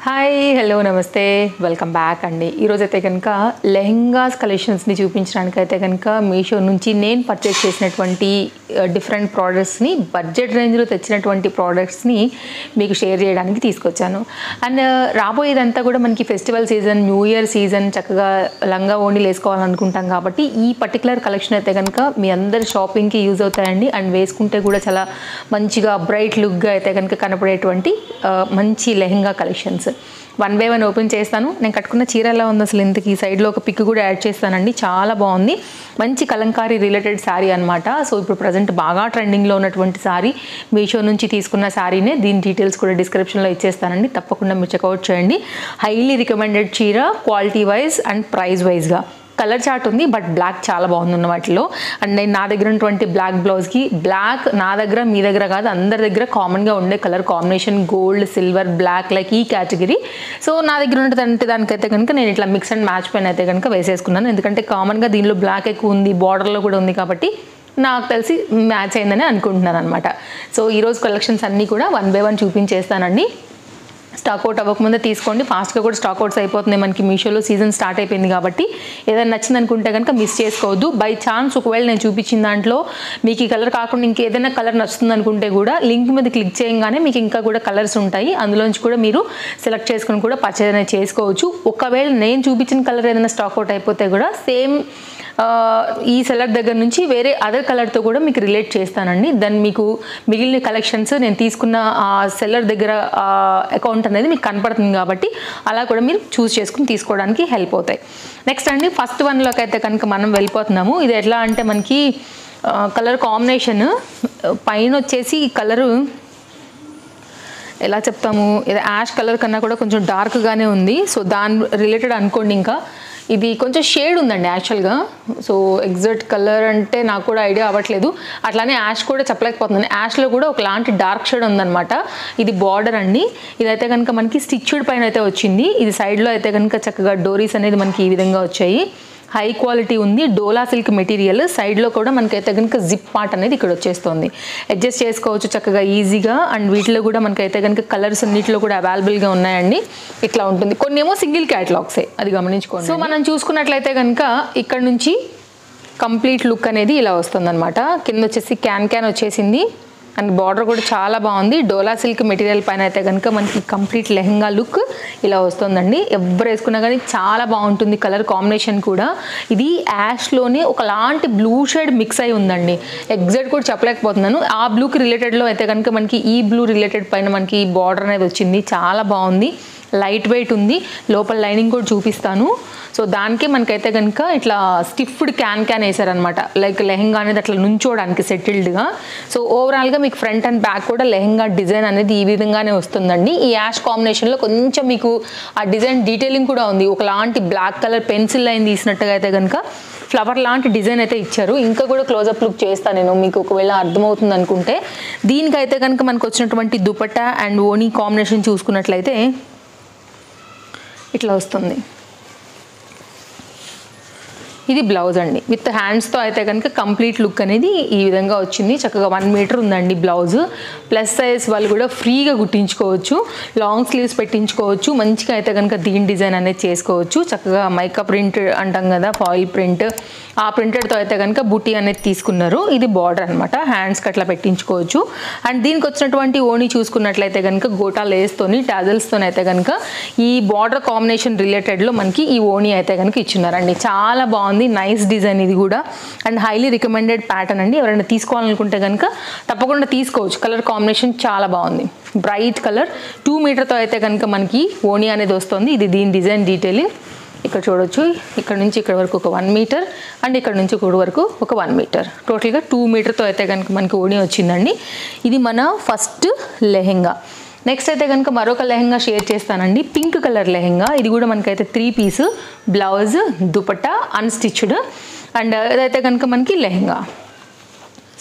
Hi hello నమస్తే welcome back అండి. ఈరోజు అయితే కనుక లెహెంగాస్ కలెక్షన్స్ని చూపించడానికి అయితే కనుక మీషో నుంచి నేను పర్చేస్ చేసినటువంటి డిఫరెంట్ ప్రోడక్ట్స్ని బడ్జెట్ రేంజ్లో తెచ్చినటువంటి ప్రోడక్ట్స్ని మీకు షేర్ చేయడానికి తీసుకొచ్చాను. అండ్ రాబోయేదంతా కూడా మనకి festival season, new year season, చక్కగా లంగా ఓణీలు వేసుకోవాలనుకుంటాం కాబట్టి ఈ పర్టికులర్ కలెక్షన్ అయితే కనుక మీ అందరి షాపింగ్కి యూజ్ అవుతాయండి. అండ్ వేసుకుంటే కూడా చాలా మంచిగా బ్రైట్ లుక్గా అయితే కనుక కనపడేటువంటి మంచి lehenga collections. One by one open చేస్తాను. నేను కట్టుకున్న చీర ఎలా ఉంది అసలు ఇంతకీ సైడ్లో ఒక పిక్ కూడా యాడ్ చేస్తానండి. చాలా బాగుంది, మంచి కలంకారీ రిలేటెడ్ శారీ అనమాట. సో ఇప్పుడు ప్రజెంట్ బాగా ట్రెండింగ్లో ఉన్నటువంటి శారీ, మీషో నుంచి తీసుకున్న శారీనే. దీని డీటెయిల్స్ కూడా డిస్క్రిప్షన్లో ఇచ్చేస్తానండి, తప్పకుండా మీరు చెక్అవుట్ చేయండి. హైలీ రికమెండెడ్ చీర, క్వాలిటీ వైజ్ అండ్ ప్రైస్ వైజ్గా. కలర్ చార్ట్ ఉంది, బట్ బ్లాక్ చాలా బాగుంది వాటిలో. అండ్ నేను నా దగ్గర ఉన్నటువంటి బ్లాక్ బ్లౌజ్కి, బ్లాక్ నా దగ్గర మీ దగ్గర కాదు అందరి దగ్గర కామన్గా ఉండే colour combination gold, silver, black, like ఈ కేటగిరీ. సో నా దగ్గర ఉన్నటువంటి దానికైతే కనుక నేను ఇట్లా మిక్స్ అండ్ మ్యాచ్ పైన అయితే కనుక వేసేసుకున్నాను. ఎందుకంటే కామన్గా దీనిలో బ్లాక్ ఎక్కువ ఉంది, బార్డర్లో కూడా ఉంది కాబట్టి నాకు తెలిసి మ్యాచ్ అయిందని అనుకుంటున్నాను అనమాట. సో ఈరోజు కలెక్షన్స్ అన్నీ కూడా వన్ బై వన్ చూపించేస్తానండి. స్టాక్ అవుట్ అవ్వకముందే తీసుకోండి, ఫాస్ట్గా కూడా స్టాక్ అవుట్స్ అయిపోతున్నాయి. మనకి మీషోలో సీజన్ స్టార్ట్ అయిపోయింది కాబట్టి ఏదైనా నచ్చింది అనుకుంటే కనుక మిస్ చేసుకోవద్దు. బై ఛాన్స్ ఒకవేళ నేను చూపించిన దాంట్లో మీకు ఈ కలర్ కాకుండా ఇంకేదైనా కలర్ నచ్చుతుంది అనుకుంటే కూడా లింక్ మీద క్లిక్ చేయగానే మీకు ఇంకా కూడా కలర్స్ ఉంటాయి, అందులోంచి కూడా మీరు సెలెక్ట్ చేసుకుని కూడా పర్చేజ్ అనేది చేసుకోవచ్చు. ఒకవేళ నేను చూపించిన కలర్ ఏదైనా స్టాక్ అవుట్ అయిపోతే కూడా సేమ్ ఈ సెలర్ దగ్గర నుంచి వేరే అదర్ కలర్తో కూడా మీకు రిలేట్ చేస్తానండి. దెన్ మీకు మిగిలిన కలెక్షన్స్ నేను తీసుకున్న ఆ సెల్లర్ దగ్గర అకౌంట్ అనేది మీకు కనపడుతుంది కాబట్టి అలా కూడా మీరు చూస్ చేసుకుని తీసుకోవడానికి హెల్ప్ అవుతాయి. నెక్స్ట్ అండి, ఫస్ట్ వన్లోకి అయితే కనుక మనం వెళ్ళిపోతున్నాము. ఇది ఎట్లా అంటే మనకి కలర్ కాంబినేషన్ పైన వచ్చేసి ఈ కలరు ఎలా చెప్తాము, ఇది యాష్ కలర్ కన్నా కూడా కొంచెం డార్క్గానే ఉంది. సో దాని రిలేటెడ్ అనుకోండి. ఇంకా ఇది కొంచెం షేడ్ ఉందండి యాక్చువల్గా. సో ఎగ్జాక్ట్ కలర్ అంటే నాకు కూడా ఐడియా అవ్వట్లేదు, అట్లానే యాష్ కూడా చెప్పలేకపోతున్నాను. యాష్లో కూడా ఒకలాంటి డార్క్ షేడ్ ఉందన్నమాట. ఇది బార్డర్ అండి. ఇదైతే కనుక మనకి స్టిచ్డ్ పైన అయితే వచ్చింది. ఇది సైడ్లో అయితే కనుక చక్కగా డోరీస్ అనేది మనకి ఈ విధంగా వచ్చాయి. హై క్వాలిటీ ఉంది, డోలా సిల్క్ మెటీరియల్. సైడ్లో కూడా మనకైతే కనుక జిప్ పార్ట్ అనేది ఇక్కడ వచ్చేస్తుంది. అడ్జస్ట్ చేసుకోవచ్చు చక్కగా ఈజీగా. అండ్ వీటిలో కూడా మనకైతే కనుక కలర్స్ అన్నిటిలో కూడా అవైలబుల్గా ఉన్నాయండి. ఇట్లా ఉంటుంది. కొన్ని ఏమో సింగిల్ క్యాటలాగ్సే, అది గమనించుకోండి. సో మనం చూసుకున్నట్లయితే కనుక ఇక్కడ నుంచి కంప్లీట్ లుక్ అనేది ఇలా వస్తుందన్నమాట. కింద వచ్చేసి క్యాన్ వచ్చేసింది. అండ్ బార్డర్ కూడా చాలా బాగుంది. డోలా సిల్క్ మెటీరియల్ పైన అయితే కనుక మనకి కంప్లీట్ లెహంగా లుక్ ఇలా వస్తుందండి. ఎవరు వేసుకున్నా కానీ చాలా బాగుంటుంది. కలర్ కాంబినేషన్ కూడా ఇది యాష్లోనే ఒకలాంటి బ్లూ షేడ్ మిక్స్ అయి ఉందండి. ఎగ్జాక్ట్ కూడా చెప్పలేకపోతున్నాను. ఆ బ్లూకి రిలేటెడ్లో అయితే కనుక మనకి ఈ బ్లూ రిలేటెడ్ పైన మనకి బార్డర్ అనేది వచ్చింది. చాలా బాగుంది, లైట్ వెయిట్ ఉంది. లోపల లైనింగ్ కూడా చూపిస్తాను. సో దానికి మనకైతే కనుక ఇట్లా స్టిఫ్డ్ క్యాన్ వేసారనమాట, లైక్ లెహంగా అనేది అట్లా నుంచోడానికి సెటిల్డ్గా. సో ఓవరాల్గా మీకు ఫ్రంట్ అండ్ బ్యాక్ కూడా లెహంగా డిజైన్ అనేది ఈ విధంగానే వస్తుందండి. ఈ యాష్ కాంబినేషన్లో కొంచెం మీకు ఆ డిజైన్ డీటెయిలింగ్ కూడా ఉంది. ఒకలాంటి బ్లాక్ కలర్ పెన్సిల్ లైన్ తీసినట్టుగా అయితే కనుక ఫ్లవర్ లాంటి డిజైన్ అయితే ఇచ్చారు. ఇంకా కూడా క్లోజప్ లుక్ చేస్తాను నేను, మీకు ఒకవేళ అర్థమవుతుంది అనుకుంటే. దీనికైతే కనుక మనకు వచ్చినటువంటి దుపట్టా అండ్ ఓనీ కాంబినేషన్ చూసుకున్నట్లయితే ఇట్లా వస్తుంది. ఇది బ్లౌజ్ అండి. విత్ హ్యాండ్స్తో అయితే కనుక కంప్లీట్ లుక్ అనేది ఈ విధంగా వచ్చింది. చక్కగా 1 మీటర్ ఉందండి బ్లౌజ్. ప్లస్ సైజ్ వాళ్ళు కూడా ఫ్రీగా కుట్టించుకోవచ్చు, లాంగ్ స్లీవ్స్ పెట్టించుకోవచ్చు. మంచిగా అయితే కనుక దీని డిజైన్ అనేది చేసుకోవచ్చు. చక్కగా మైకా ప్రింట్ అంటాం కదా, ఫాయిల్ ప్రింట్, ఆ ప్రింటెడ్తో అయితే కనుక బుట్టి అనేది తీసుకున్నారు. ఇది బార్డర్ అనమాట, హ్యాండ్స్కి అట్లా పెట్టించుకోవచ్చు. అండ్ దీనికి వచ్చినటువంటి ఓణి చూసుకున్నట్లయితే కనుక గోటా లేస్తోని టాజల్స్తోని అయితే కనుక ఈ బార్డర్ కాంబినేషన్ రిలేటెడ్లో మనకి ఈ ఓణి అయితే కనుక ఇచ్చినారండి. చాలా బాగుంది, నైస్ డిజైన్ ఇది కూడా. అండ్ హైలీ రికమెండెడ్ ప్యాటర్న్ అండి. ఎవరైనా తీసుకోవాలనుకుంటే కనుక తప్పకుండా తీసుకోవచ్చు. కలర్ కాంబినేషన్ చాలా బాగుంది, బ్రైట్ కలర్. 2 మీటర్తో అయితే కనుక మనకి ఓణి అనేది వస్తుంది. ఇది దీని డిజైన్ డీటెయిలింగ్ ఇక్కడ చూడొచ్చు. ఇక్కడ నుంచి ఇక్కడ వరకు ఒక 1 మీటర్ అండ్ ఇక్కడ నుంచి ఇక్కడ వరకు ఒక 1 మీటర్, టోటల్గా 2 మీటర్తో అయితే కనుక మనకి ఓణి వచ్చిందండి. ఇది మన ఫస్ట్ లెహెంగా. నెక్స్ట్ అయితే కనుక మరొక లెహంగా షేర్ చేస్తానండి. Pink colour lehenga. ఇది కూడా మనకైతే 3 piece, blouse, dupatta unstitched. And ఇదైతే కనుక మనకి లెహంగా.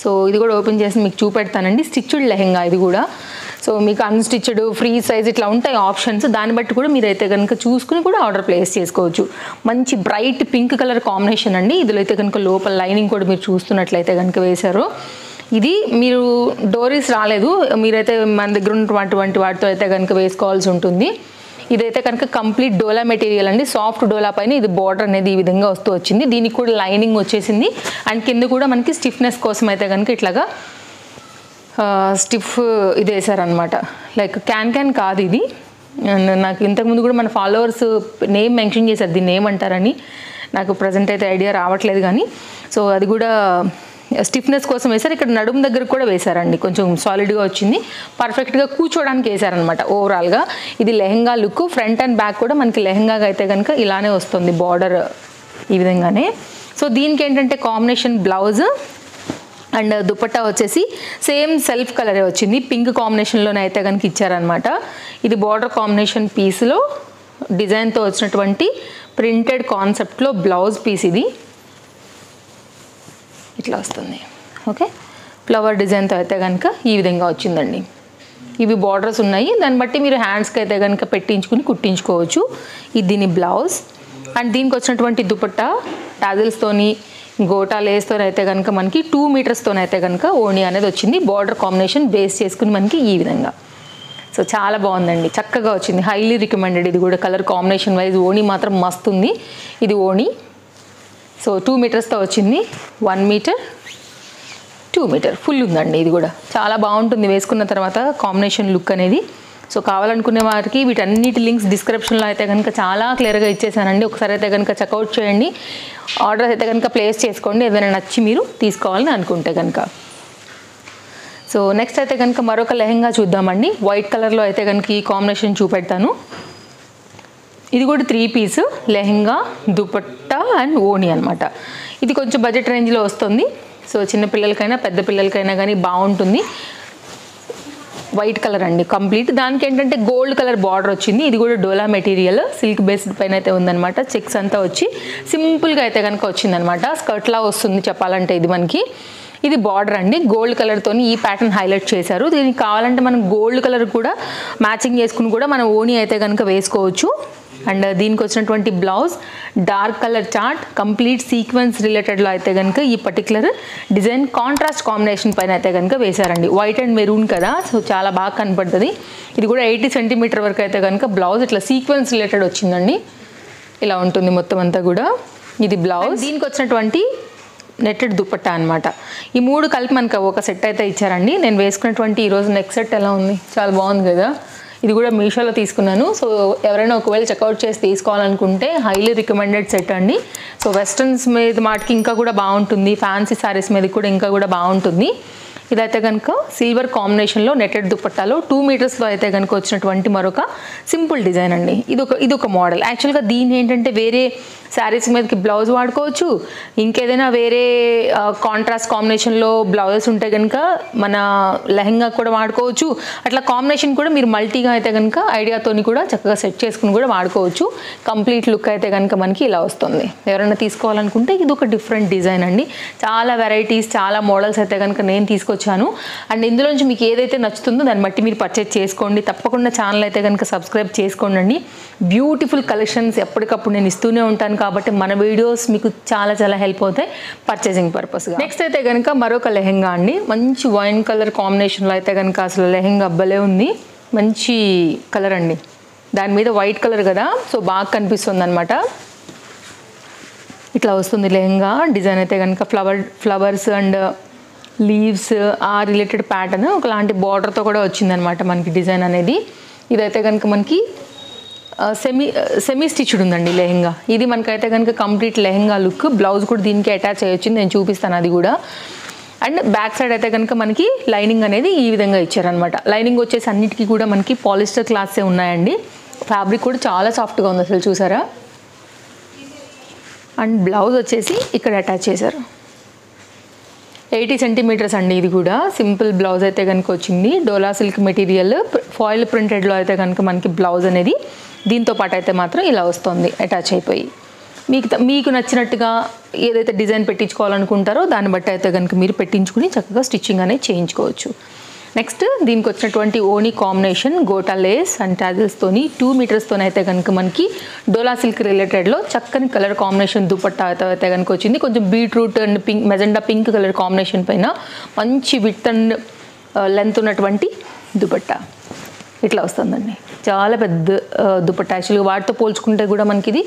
సో ఇది కూడా ఓపెన్ చేసి మీకు చూపెడతానండి. స్టిచ్డ్ లెహంగా ఇది కూడా. సో మీకు అన్స్టిచ్డ్, ఫ్రీ సైజ్ ఇట్లా ఉంటాయి ఆప్షన్స్. దాన్ని బట్టి కూడా మీరైతే కనుక చూసుకుని కూడా ఆర్డర్ ప్లేస్ చేసుకోవచ్చు. మంచి బ్రైట్ పింక్ కలర్ కాంబినేషన్ అండి. ఇదిలో అయితే కనుక లోపల లైనింగ్ కూడా మీరు చూస్తున్నట్లయితే కనుక వేశారు. ఇది మీరు డోరీస్ రాలేదు, మీరైతే మన దగ్గర ఉన్నటువంటి వాటితో అయితే కనుక వేసుకోవాల్సి ఉంటుంది. ఇదైతే కనుక కంప్లీట్ డోలా మెటీరియల్ అండి, సాఫ్ట్ డోలా పైన ఇది బార్డర్ అనేది ఈ విధంగా వస్తూ వచ్చింది. దీనికి కూడా లైనింగ్ వచ్చేసింది. అండ్ కింద కూడా మనకి స్టిఫ్నెస్ కోసం అయితే కనుక ఇట్లాగా స్టిఫ్ ఇది వేసారనమాట. లైక్ క్యాన్ కాదు ఇది. నాకు ఇంతకుముందు కూడా మన ఫాలోవర్స్ నేమ్ మెన్షన్ చేశారు, దీన్ని ఏమంటారని. నాకు ప్రజెంట్ అయితే ఐడియా రావట్లేదు కానీ. సో అది కూడా స్టిఫ్నెస్ కోసం వేశారు. ఇక్కడ నడుము దగ్గర కూడా వేశారండి, కొంచెం సాలిడ్గా వచ్చింది. పర్ఫెక్ట్గా కూర్చోడానికి వేశారనమాట ఓవరాల్గా. ఇది lehenga look. Front and back కూడా మనకి లెహంగాగా అయితే కనుక ఇలానే వస్తుంది బార్డర్ ఈ విధంగానే. సో దీనికి ఏంటంటే కాంబినేషన్ బ్లౌజ్ అండ్ దుపట్టా వచ్చేసి సేమ్ సెల్ఫ్ కలరే వచ్చింది, పింక్ కాంబినేషన్లోనే అయితే కనుక ఇచ్చారనమాట. ఇది బార్డర్ కాంబినేషన్ పీస్లో డిజైన్తో వచ్చినటువంటి ప్రింటెడ్ కాన్సెప్ట్లో బ్లౌజ్ పీస్ ఇది ఇట్లా వస్తుంది. ఓకే, ఫ్లవర్ డిజైన్తో అయితే కనుక ఈ విధంగా వచ్చిందండి. ఇవి బార్డర్స్ ఉన్నాయి, దాన్ని బట్టి మీరు హ్యాండ్స్కి అయితే కనుక పెట్టించుకుని కుట్టించుకోవచ్చు. ఇది దీని బ్లౌజ్. అండ్ దీనికి వచ్చినటువంటి దుపట్టా టాజిల్స్తోని గోటా లేస్తో అయితే కనుక మనకి 2 మీటర్స్తో అయితే కనుక ఓణి అనేది వచ్చింది. బార్డర్ కాంబినేషన్ బేస్ చేసుకుని మనకి ఈ విధంగా. సో చాలా బాగుందండి, చక్కగా వచ్చింది. Highly recommended. ఇది కూడా కలర్ కాంబినేషన్ వైజ్ ఓణి మాత్రం మస్తు ఉంది. ఇది ఓణి. సో 2 మీటర్స్తో వచ్చింది. 1 మీటర్ 2 మీటర్ ఫుల్ ఉందండి. ఇది కూడా చాలా బాగుంటుంది వేసుకున్న తర్వాత కాంబినేషన్ లుక్ అనేది. సో కావాలనుకునే వారికి వీటన్నిటి లింక్స్ డిస్క్రిప్షన్లో అయితే కనుక చాలా క్లియర్గా ఇచ్చేసానండి. ఒకసారి అయితే కనుక చెక్అవుట్ చేయండి, ఆర్డర్ అయితే కనుక ప్లేస్ చేసుకోండి, ఏదైనా నచ్చి మీరు తీసుకోవాలని అనుకుంటే కనుక. సో నెక్స్ట్ అయితే కనుక మరొక లెహంగా చూద్దామండి. వైట్ కలర్లో అయితే కనుక ఈ కాంబినేషన్ చూపెడతాను. ఇది కూడా 3 పీస్ లెహంగా, దుపట్టా అండ్ ఓణి అనమాట. ఇది కొంచెం బడ్జెట్ రేంజ్లో వస్తుంది. సో చిన్నపిల్లలకైనా పెద్ద పిల్లలకైనా కానీ బాగుంటుంది. వైట్ కలర్ అండి కంప్లీట్. దానికి ఏంటంటే గోల్డ్ కలర్ బార్డర్ వచ్చింది. ఇది కూడా డోలా మెటీరియల్ సిల్క్ బేస్డ్ పైన అయితే ఉందన్నమాట. చెక్స్ అంతా వచ్చి సింపుల్గా అయితే కనుక వచ్చిందనమాట. స్కర్ట్లా వస్తుంది చెప్పాలంటే ఇది మనకి. ఇది బార్డర్ అండి, గోల్డ్ కలర్తో ఈ ప్యాటర్న్ హైలైట్ చేశారు. దీనికి కావాలంటే మనం గోల్డ్ కలర్ కూడా మ్యాచింగ్ చేసుకుని కూడా మనం ఓణి అయితే కనుక వేసుకోవచ్చు. అండ్ దీనికి వచ్చినటువంటి blouse dark colour chart, complete sequence రిలేటెడ్లో అయితే కనుక ఈ పర్టికులర్ డిజైన్ కాంట్రాస్ట్ కాంబినేషన్ పైన అయితే కనుక వేశారండి. వైట్ అండ్ మెరూన్ కదా, సో చాలా బాగా కనపడుతుంది. ఇది కూడా 80 సెంటీమీటర్ వరకు అయితే కనుక బ్లౌజ్ ఇట్లా సీక్వెన్స్ రిలేటెడ్ వచ్చిందండి. ఇలా ఉంటుంది మొత్తం అంతా కూడా. ఇది బ్లౌజ్. దీనికి వచ్చినటువంటి నెట్టెడ్ దుపట్టా అనమాట. ఈ 3 కలిపి మనకు ఒక సెట్ అయితే ఇచ్చారండి. నేను వేసుకున్నటువంటి ఈరోజు నెక్స్ట్ సెట్ ఎలా ఉంది, చాలా బాగుంది కదా. ఇది కూడా మీషోలో తీసుకున్నాను. సో ఎవరైనా ఒకవేళ చెక్అవుట్ చేసి తీసుకోవాలనుకుంటే హైలీ రికమెండెడ్ సెట్ అండి. సో వెస్ట్రన్స్ మీద మాటికి ఇంకా కూడా బాగుంటుంది, ఫ్యాన్సీ శారీస్ మీద కూడా ఇంకా కూడా బాగుంటుంది. ఇదైతే కనుక సిల్వర్ కాంబినేషన్లో నెట్టెడ్ దుపట్టాలో 2 మీటర్స్లో అయితే కనుక వచ్చినటువంటి మరొక సింపుల్ డిజైన్ అండి. ఇదొక మోడల్. యాక్చువల్గా దీన్ని ఏంటంటే వేరే శారీస్ మీదకి బ్లౌజ్ వాడుకోవచ్చు, ఇంకేదైనా వేరే కాంట్రాస్ట్ కాంబినేషన్లో బ్లౌజెస్ ఉంటే కనుక మన లెహంగా కూడా వాడుకోవచ్చు. అట్లా కాంబినేషన్ కూడా మీరు మల్టీగా అయితే కనుక ఐడియాతోని కూడా చక్కగా సెట్ చేసుకుని కూడా వాడుకోవచ్చు. కంప్లీట్ లుక్ అయితే కనుక మనకి ఇలా వస్తుంది. ఎవరైనా తీసుకోవాలనుకుంటే ఇది ఒక డిఫరెంట్ డిజైన్ అండి. చాలా వెరైటీస్, చాలా మోడల్స్ అయితే కనుక నేను తీసుకొచ్చాను. అండ్ ఇందులోంచి మీకు ఏదైతే నచ్చుతుందో దాన్ని బట్టి మీరు పర్చేజ్ చేసుకోండి. తప్పకుండా ఛానల్ అయితే కనుక సబ్స్క్రైబ్ చేసుకోండి. బ్యూటిఫుల్ కలెక్షన్స్ ఎప్పటికప్పుడు నేను ఇస్తూనే ఉంటాను కాబట్టి మన వీడియోస్ మీకు చాలా చాలా హెల్ప్ అవుతాయి పర్చేసింగ్ పర్పస్గా. నెక్స్ట్ అయితే కనుక మరొక లెహంగా అండి. మంచి వైన్ కలర్ కాంబినేషన్లో అయితే కనుక అసలు లెహంగా అబ్బలే ఉంది. మంచి కలర్ అండి, దాని మీద వైట్ కలర్ కదా, సో బాగా కనిపిస్తుంది అనమాట. ఇట్లా వస్తుంది లెహంగా డిజైన్ అయితే కనుక. ఫ్లవర్స్ అండ్ లీవ్స్ ఆ రిలేటెడ్ ప్యాటర్న్ ఒకలాంటి బార్డర్తో కూడా వచ్చిందనమాట మనకి డిజైన్ అనేది. ఇదైతే కనుక మనకి సెమీ స్టిచ్డ్ ఉందండి లెహంగా. ఇది మనకైతే కనుక కంప్లీట్ లెహంగా లుక్. బ్లౌజ్ కూడా దీనికి అటాచ్ అయ్యొచ్చు, నేను చూపిస్తాను అది కూడా. అండ్ బ్యాక్ సైడ్ అయితే కనుక మనకి లైనింగ్ అనేది ఈ విధంగా ఇచ్చారనమాట. లైనింగ్ వచ్చేసి అన్నిటికీ కూడా మనకి పాలిస్టర్ క్లాత్సే ఉన్నాయండి. ఫ్యాబ్రిక్ కూడా చాలా సాఫ్ట్గా ఉంది అసలు, చూసారా. అండ్ బ్లౌజ్ వచ్చేసి ఇక్కడ అటాచ్ చేశారు. 80 సెంటీమీటర్స్ అండి. ఇది కూడా సింపుల్ బ్లౌజ్ అయితే కనుక వచ్చింది. డోలా సిల్క్ మెటీరియల్ ఫాయిల్ ప్రింటెడ్లో అయితే కనుక మనకి బ్లౌజ్ అనేది దీంతో పాటు అయితే మాత్రం ఇలా వస్తుంది అటాచ్ అయిపోయి. మీకు నచ్చినట్టుగా ఏదైతే డిజైన్ పెట్టించుకోవాలనుకుంటారో దాన్ని బట్టి అయితే కనుక మీరు పెట్టించుకుని చక్కగా స్టిచ్చింగ్ అనేది చేయించుకోవచ్చు. నెక్స్ట్ దీనికి వచ్చినటువంటి ఓణి కాంబినేషన్ గోటా లేస్ అండ్ టాజిల్స్తోని 2 మీటర్స్తోని అయితే కనుక మనకి డోలా సిల్క్ రిలేటెడ్లో చక్కని కలర్ కాంబినేషన్ దుపట్టా అయితే కనుక వచ్చింది. కొంచెం beetroot and magenta pink colour combination పైన మంచి విడ్త్ అండ్ లెంత్ ఉన్నటువంటి దుపట్టా. ఇట్లా వస్తుందండి. చాలా పెద్ద దుపట్టా. యాక్చువల్గా వాటితో పోల్చుకుంటే కూడా మనకి ఇది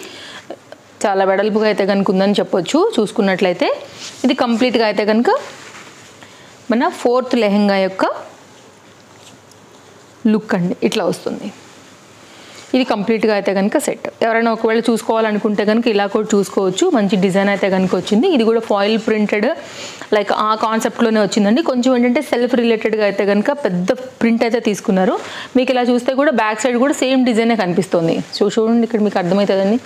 చాలా వెడల్పుగా అయితే కనుక ఉందని చెప్పొచ్చు. చూసుకున్నట్లయితే ఇది కంప్లీట్గా అయితే కనుక మన 4th లెహెంగా యొక్క లుక్ అండి. ఇట్లా వస్తుంది. ఇది కంప్లీట్గా అయితే కనుక సెట్. ఎవరైనా ఒకవేళ చూసుకోవాలనుకుంటే కనుక ఇలా కూడా చూసుకోవచ్చు. మంచి డిజైన్ అయితే కనుక వచ్చింది. ఇది కూడా ఫాయిల్ ప్రింటెడ్ లైక్ ఆ కాన్సెప్ట్లోనే వచ్చిందండి. కొంచెం ఏంటంటే సెల్ఫ్ రిలేటెడ్గా అయితే కనుక పెద్ద ప్రింట్ అయితే తీసుకున్నారు. మీకు ఇలా చూస్తే కూడా బ్యాక్ సైడ్ కూడా సేమ్ డిజైనే కనిపిస్తుంది. చూడండి ఇక్కడ మీకు అర్థమవుతుందండి.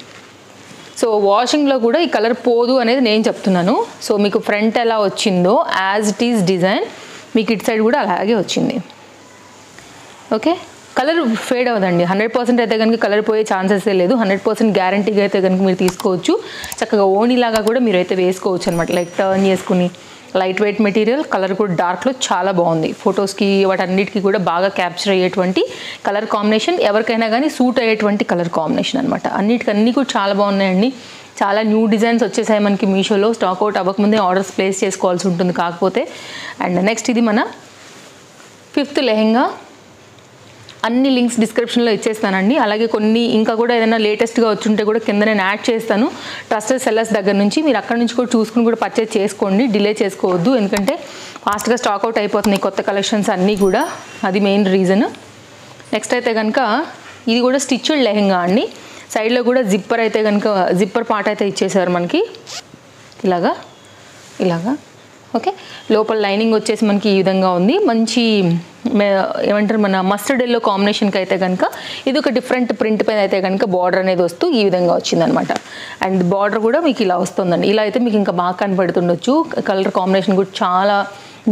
సో వాషింగ్లో కూడా ఈ కలర్ పోదు అనేది నేను చెప్తున్నాను. సో మీకు ఫ్రంట్ ఎలా వచ్చిందో యాజ్ ఇట్ ఈజ్ డిజైన్ మీకు ఇటు సైడ్ కూడా అలాగే వచ్చింది. ఓకే, కలర్ ఫేడ్ అవ్వదండి. 100% అయితే కనుక కలర్ పోయే ఛాన్సెసే లేదు. 100% గ్యారంటీగా అయితే కనుక మీరు తీసుకోవచ్చు. చక్కగా ఓణీలాగా కూడా మీరు అయితే వేసుకోవచ్చు అనమాట. లైక్ టర్న్ చేసుకుని లైట్ వెయిట్ మెటీరియల్, కలర్ కూడా డార్క్లో చాలా బాగుంది. ఫొటోస్కి వాటన్నిటికీ కూడా బాగా క్యాప్చర్ అయ్యేటువంటి కలర్ కాంబినేషన్, ఎవరికైనా కానీ సూట్ అయ్యేటువంటి కలర్ కాంబినేషన్ అనమాట. అన్నీ కూడా చాలా బాగున్నాయండి. చాలా న్యూ డిజైన్స్ వచ్చేసాయి మనకి మీషోలో. స్టాక్అవుట్ అవ్వకముందే ఆర్డర్స్ ప్లేస్ చేసుకోవాల్సి ఉంటుంది కాకపోతే. అండ్ నెక్స్ట్ ఇది మన 5th లెహెంగా. అన్ని లింక్స్ డిస్క్రిప్షన్లో ఇచ్చేస్తానండి. అలాగే కొన్ని ఇంకా కూడా ఏదైనా లేటెస్ట్గా వచ్చుంటే కూడా కింద నేను యాడ్ చేస్తాను. ట్రస్టెడ్ సెల్లర్స్ దగ్గర నుంచి మీరు అక్కడ నుంచి కూడా చూసుకుని కూడా పర్చేజ్ చేసుకోండి. డిలే చేసుకోవద్దు, ఎందుకంటే ఫాస్ట్గా స్టాక్అవుట్ అయిపోతున్నాయి కొత్త కలెక్షన్స్ అన్నీ కూడా. అది మెయిన్ రీజన్. నెక్స్ట్ అయితే కనుక ఇది కూడా స్టిచ్డ్ లెహెంగా అండి. సైడ్లో కూడా జిప్పర్ అయితే కనుక జిప్పర్ పార్ట్ అయితే ఇచ్చేసారు మనకి ఇలాగా. ఓకే, లోపల లైనింగ్ వచ్చేసి మనకి ఈ విధంగా ఉంది. మంచి ఏమంటారు మన మస్టర్డ్ ఎల్లో కాంబినేషన్కి అయితే కనుక ఇది ఒక డిఫరెంట్ ప్రింట్ పైన అయితే కనుక బార్డర్ అనేది వస్తూ ఈ విధంగా వచ్చిందనమాట. అండ్ బార్డర్ కూడా మీకు ఇలా వస్తుందండి. ఇలా అయితే మీకు ఇంకా బాగా కనపడుతుండొచ్చు. కలర్ కాంబినేషన్ కూడా చాలా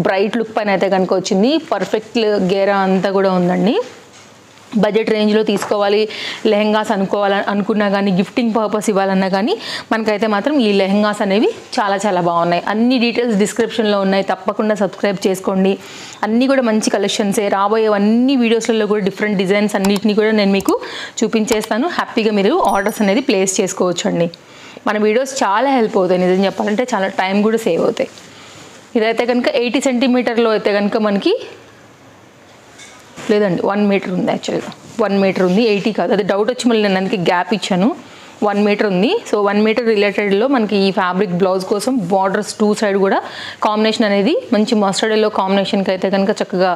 బ్రైట్ లుక్ పైన అయితే కనుక వచ్చింది. పర్ఫెక్ట్ గేరా అంతా కూడా ఉందండి. బడ్జెట్ రేంజ్లో తీసుకోవాలి లెహెంగాస్ అనుకున్నా కానీ, గిఫ్టింగ్ పర్పస్ ఇవ్వాలన్నా కానీ మనకైతే మాత్రం ఈ లెహెంగాస్ అనేవి చాలా చాలా బాగున్నాయి. అన్ని డీటెయిల్స్ డిస్క్రిప్షన్లో ఉన్నాయి. తప్పకుండా సబ్స్క్రైబ్ చేసుకోండి. అన్నీ కూడా మంచి కలెక్షన్సే. రాబోయే అన్ని వీడియోస్లలో కూడా డిఫరెంట్ డిజైన్స్ అన్నిటిని కూడా నేను మీకు చూపించేస్తాను. హ్యాపీగా మీరు ఆర్డర్స్ అనేది ప్లేస్ చేసుకోవచ్చండి. మన వీడియోస్ చాలా హెల్ప్ అవుతాయి. నిజం చెప్పాలంటే చాలా టైం కూడా సేవ్ అవుతాయి. ఇదైతే కనుక 80 సెంటీమీటర్లో అయితే కనుక మనకి లేదండి 1 మీటర్ ఉంది. యాక్చువల్గా 1 మీటర్ ఉంది, 80 కాదు. అది డౌట్ వచ్చి మళ్ళీ నేను అందుకే గ్యాప్ ఇచ్చాను. 1 మీటర్ ఉంది. సో 1 మీటర్ రిలేటెడ్లో మనకి ఈ ఫ్యాబ్రిక్ బ్లౌజ్ కోసం బార్డర్స్ 2 సైడ్ కూడా కాంబినేషన్ అనేది మంచి మస్టర్డ్ ఎల్లో కాంబినేషన్కి అయితే కనుక చక్కగా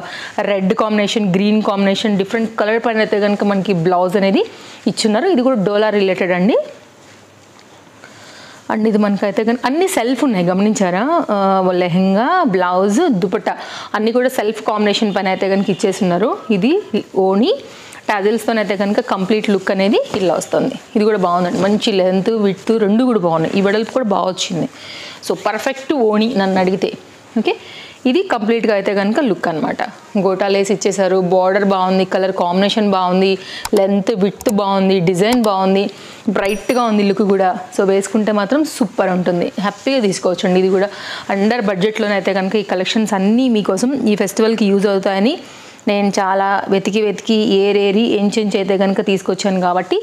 red combination, green combination, different colour పైన అయితే కనుక మనకి బ్లౌజ్ అనేది ఇచ్చున్నారు. ఇది కూడా డోలా రిలేటెడ్ అండి. అండ్ ఇది మనకైతే కానీ అన్ని సెల్ఫ్ ఉన్నాయి, గమనించారా? లెహెంగా, బ్లౌజ్, దుపట్టా అన్నీ కూడా సెల్ఫ్ కాంబినేషన్ పైన అయితే కనుక ఇచ్చేస్తున్నారు. ఇది ఓణి టాజిల్స్తో అయితే కనుక కంప్లీట్ లుక్ అనేది ఇలా వస్తుంది. ఇది కూడా బాగుందండి. మంచి లెంత్, విడ్త్ రెండు కూడా బాగున్నాయి. ఈ వెడల్పు కూడా బాగా వచ్చింది. సో పర్ఫెక్ట్ ఓణి నన్ను అడిగితే. ఓకే, ఇది కంప్లీట్గా అయితే కనుక లుక్ అనమాట. గోటా లేస్ ఇచ్చేసారు. బార్డర్ బాగుంది, కలర్ కాంబినేషన్ బాగుంది, లెంత్ విడ్త్ బాగుంది, డిజైన్ బాగుంది, బ్రైట్గా ఉంది లుక్ కూడా. సో వేసుకుంటే మాత్రం సూపర్ ఉంటుంది. హ్యాపీగా తీసుకోవచ్చండి. ఇది కూడా అండర్ బడ్జెట్లోనైతే కనుక ఈ కలెక్షన్స్ అన్నీ మీకోసం ఈ ఫెస్టివల్కి యూజ్ అవుతాయని నేను చాలా వెతికి ఏరేరి ఎంచెంచి అయితే కనుక తీసుకొచ్చాను. కాబట్టి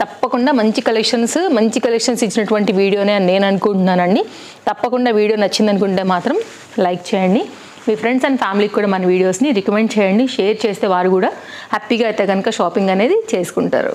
తప్పకుండా మంచి కలెక్షన్స్ ఇచ్చినటువంటి వీడియోనే అని నేను అనుకుంటున్నానండి. తప్పకుండా వీడియో నచ్చింది అనుకుంటే మాత్రం లైక్ చేయండి. మీ ఫ్రెండ్స్ అండ్ ఫ్యామిలీకి కూడా మన వీడియోస్ని రికమెండ్ చేయండి. షేర్ చేస్తే వారు కూడా హ్యాపీగా అయితే కనుక షాపింగ్ అనేది చేసుకుంటారు.